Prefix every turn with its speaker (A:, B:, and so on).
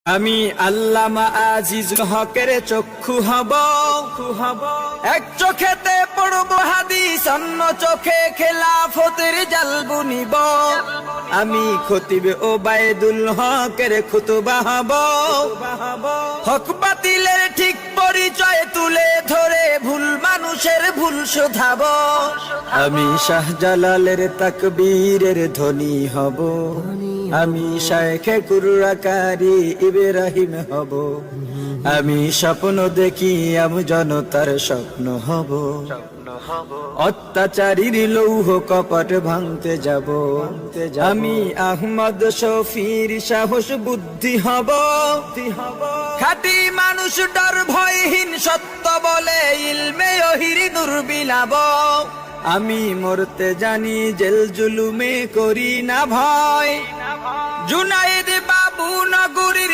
A: আমি আল্লামা আজিজুল হকের চক্ষু হব, এক চোখেতে পড়ব হাদিস, অন্য চোখে খেলাফতের জাল বুনিব। আমি খতিব ওবায়দুল হকের খুতবা হব, হক বাতিলের ঠিক পরিচয় তুলে ধরে ভুল মানুষের ভুল শোধাব। আমি শাহজালালের তাকবীরের ধ্বনি হব, আমি শায়েখে কুরআকারী ইব্রাহিম হব। আমি স্বপ্ন দেখি আমি জনতার স্বপ্ন হব, অত্যাচারীর লৌহ কপট ভাঙতে যাব। আমি আহমদ শফির সাহস বুদ্ধি হব, খাঁটি মানুষ ডর ভয়হীন সত্য বলে ইলমে ওহির নূর বিলাব। আমি মরতে জানি জেল জুলুমে করি না ভয়, জুনায়েদ বাবু নগরীর